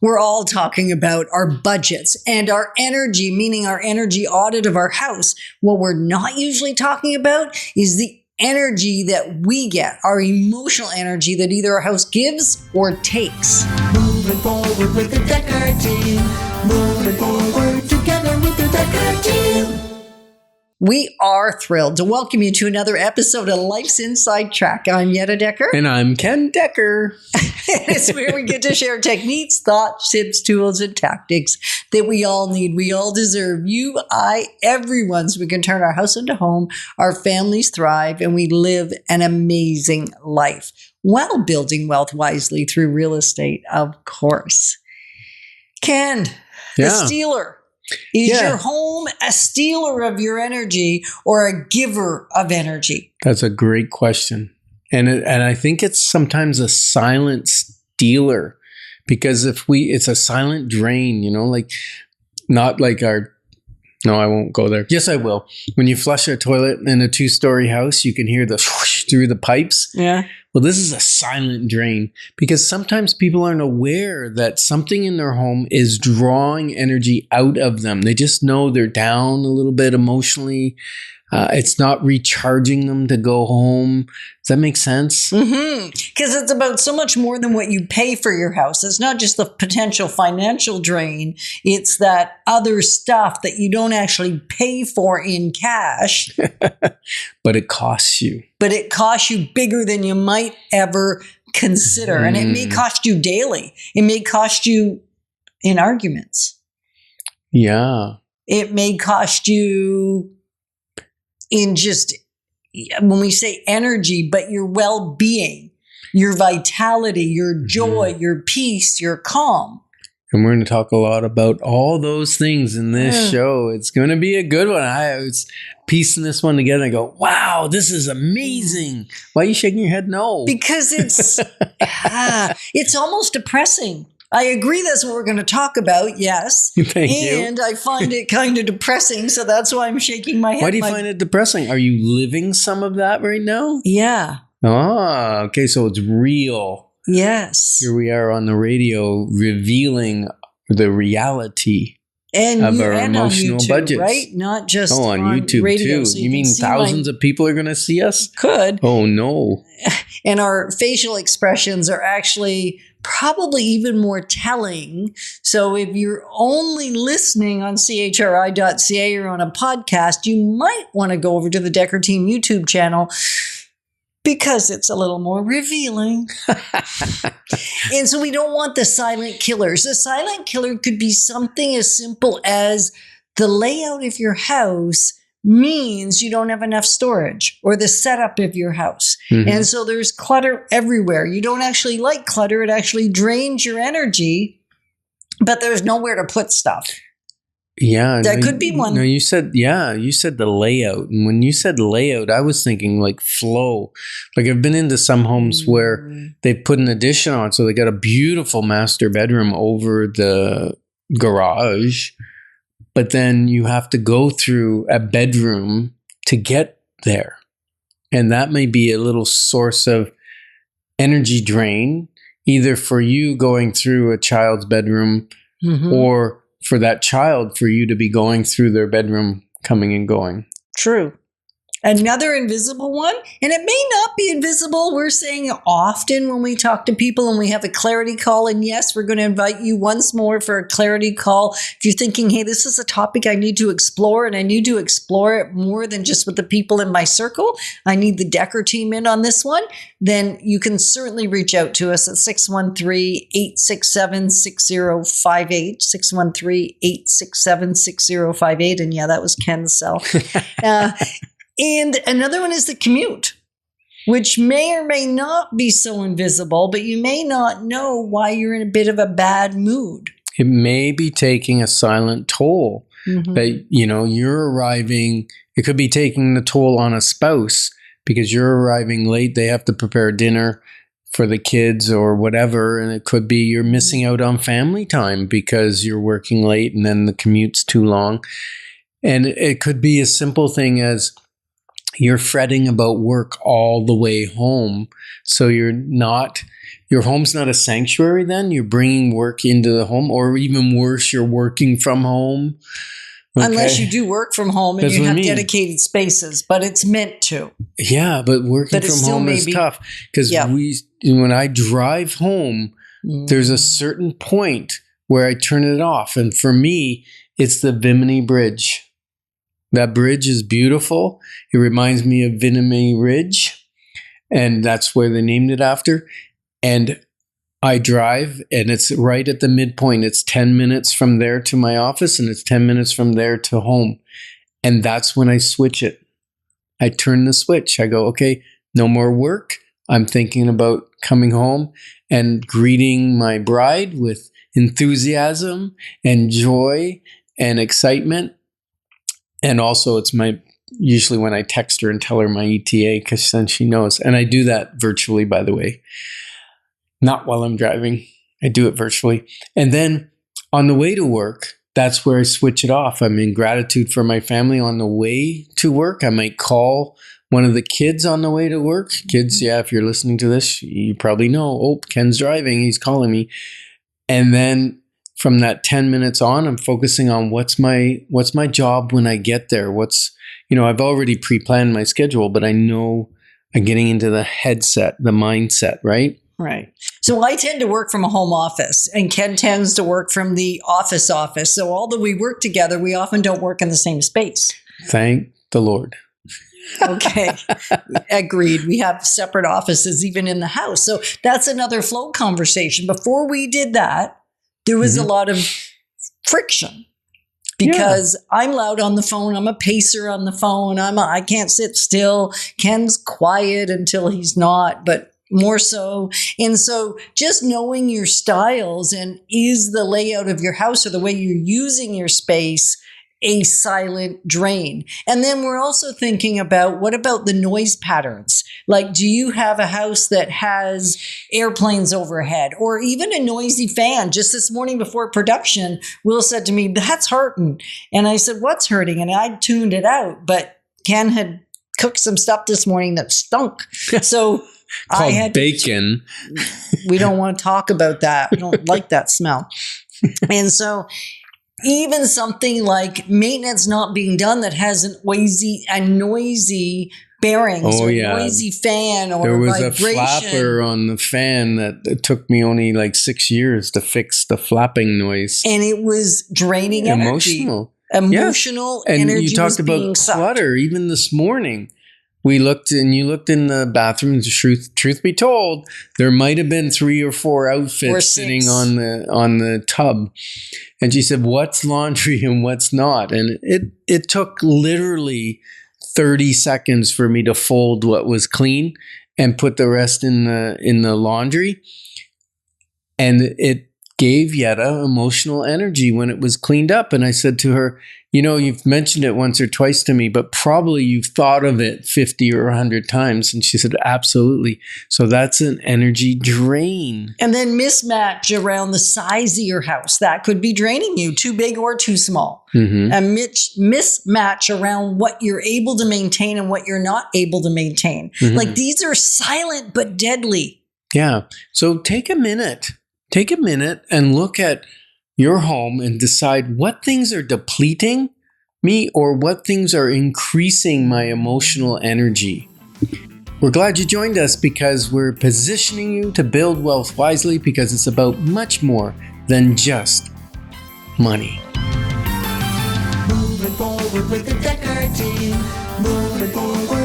We're all talking about our budgets and our energy, meaning our energy audit of our house. What we're not usually talking about is the energy that we get, our emotional energy that either our house gives or takes. Moving forward with the Dekker team. Moving forward together with the Dekker team. We are thrilled to welcome you to another episode of Life's Inside Track. I'm Yetta Dekker. And I'm Ken Dekker. It's where we get to share techniques, thoughts, tips, tools, and tactics that we all need. We all deserve. You, I, everyone, so we can turn our house into home, our families thrive, and we live an amazing life while building wealth wisely through real estate, of course. Ken, the stealer. Is your home a stealer of your energy or a giver of energy? That's a great question. And I think it's sometimes a silent stealer, because it's a silent drain, like not like no, I won't go there. Yes, I will. When you flush a toilet in a 2-story house, you can hear the whoosh through the pipes. Yeah. Well, this is a silent drain, because sometimes people aren't aware that something in their home is drawing energy out of them. They just know they're down a little bit emotionally. It's not recharging them to go home. Does that make sense? Because it's about so much more than what you pay for your house. It's not just the potential financial drain. It's that other stuff that you don't actually pay for in cash. But it costs you. But it costs you bigger than you might ever consider. And it may cost you daily. It may cost you in arguments. Yeah. It may cost you in just, when we say energy, but your well-being, your vitality, your joy, your peace, your calm. And we're going to talk a lot about all those things in this show. It's going to be a good one. I was piecing this one together and go, wow, this is amazing. Why are you shaking your head? No. Because it's almost depressing. I agree that's what we're going to talk about, yes. Thank you. And I find it kind of depressing, so that's why I'm shaking my head. Why do you find it depressing? Are you living some of that right now? Yeah. Ah, okay, so it's real. Yes. Here we are on the radio revealing the reality of our emotional YouTube, budgets. Right? Not just on YouTube radio, too. so you mean thousands of people are going to see us? Could. Oh, no. And our facial expressions are actually probably even more telling. So if you're only listening on chri.ca or on a podcast, you might want to go over to the Dekker Team YouTube channel, because it's a little more revealing. And so we don't want the silent killers. The silent killer could be something as simple as the layout of your house means you don't have enough storage, or the setup of your house. And so there's clutter everywhere. You don't actually like clutter. It actually drains your energy, but there's nowhere to put stuff. Yeah. That could be one. No, you said the layout. And when you said layout, I was thinking like flow. Like I've been into some homes where they put an addition on. So they got a beautiful master bedroom over the garage, but then you have to go through a bedroom to get there. And that may be a little source of energy drain, either for you going through a child's bedroom or for that child, for you to be going through their bedroom, coming and going. True. Another invisible one, and it may not be invisible. We're saying it often when we talk to people and we have a clarity call. And yes, we're going to invite you once more for a clarity call. If you're thinking, hey, this is a topic I need to explore, and I need to explore it more than just with the people in my circle, I need the Dekker team in on this one, then you can certainly reach out to us at 613-867-6058, 613-867-6058. And yeah, that was Ken's cell. And another one is the commute, which may or may not be so invisible, but you may not know why you're in a bit of a bad mood. It may be taking a silent toll. That, you're arriving. It could be taking the toll on a spouse, because you're arriving late. They have to prepare dinner for the kids or whatever. And it could be you're missing out on family time because you're working late and then the commute's too long. And it could be a simple thing as you're fretting about work all the way home. So you're not your home's not a sanctuary then? You're bringing work into the home, or even worse, you're working from home. Okay. Unless you do work from home and That's you what I have mean. dedicated spaces, but it's meant to. Yeah, but working But it from still home may is be- tough because Yeah. when I drive home, there's a certain point where I turn it off. And for me, it's the Bimini Bridge. That bridge is beautiful. It reminds me of Bimini Ridge, and that's where they named it after. And I drive, and it's right at the midpoint. It's 10 minutes from there to my office, and it's 10 minutes from there to home. And that's when I switch it. I turn the switch. I go, okay, no more work. I'm thinking about coming home and greeting my bride with enthusiasm and joy and excitement. And also it's usually when I text her and tell her my ETA, because then she knows. And I do that virtually, by the way. Not while I'm driving. I do it virtually. And then on the way to work, that's where I switch it off. I'm in gratitude for my family on the way to work. I might call one of the kids on the way to work. Kids, yeah, if you're listening to this, you probably know, oh, Ken's driving. He's calling me. And then from that 10 minutes on, I'm focusing on what's my job when I get there. I've already pre-planned my schedule, but I know I'm getting into the mindset, right? Right. So I tend to work from a home office, and Ken tends to work from the office. So although we work together, we often don't work in the same space. Thank the Lord. Okay. Agreed. We have separate offices even in the house. So that's another flow conversation. Before we did that, there was a lot of friction because I'm loud on the phone. I'm a pacer on the phone. I can't sit still. Ken's quiet until he's not, but more so. And so just knowing your styles and is the layout of your house or the way you're using your space a silent drain. And then we're also thinking about, what about the noise patterns? Like, do you have a house that has airplanes overhead or even a noisy fan? Just this morning before production, Will said to me, that's hurting. And I said, what's hurting? And I tuned it out, but Ken had cooked some stuff this morning that stunk. So I had bacon. We don't want to talk about that. We don't like that smell. And so even something like maintenance not being done that has a noisy bearings or noisy fan or there was vibration. A flapper on the fan that it took me only like 6 years to fix the flapping noise. And it was draining energy. Emotional and energy. You talked about clutter even this morning. You looked in the bathroom. Truth be told, there might have been 3 or 4 outfits sitting on the tub. And she said, "What's laundry and what's not?" And it took literally 30 seconds for me to fold what was clean and put the rest in the laundry. And it gave Yetta emotional energy when it was cleaned up. And I said to her, you've mentioned it once or twice to me, but probably you've thought of it 50 or 100 times. And she said, absolutely. So that's an energy drain. And then mismatch around the size of your house. That could be draining you, too big or too small. Mm-hmm. And mismatch around what you're able to maintain and what you're not able to maintain. Mm-hmm. Like, these are silent but deadly. Yeah. So take a minute and look at your home and decide what things are depleting me or what things are increasing my emotional energy. We're glad you joined us because we're positioning you to build wealth wisely, because it's about much more than just money. Moving forward with the Dekker team. Moving forward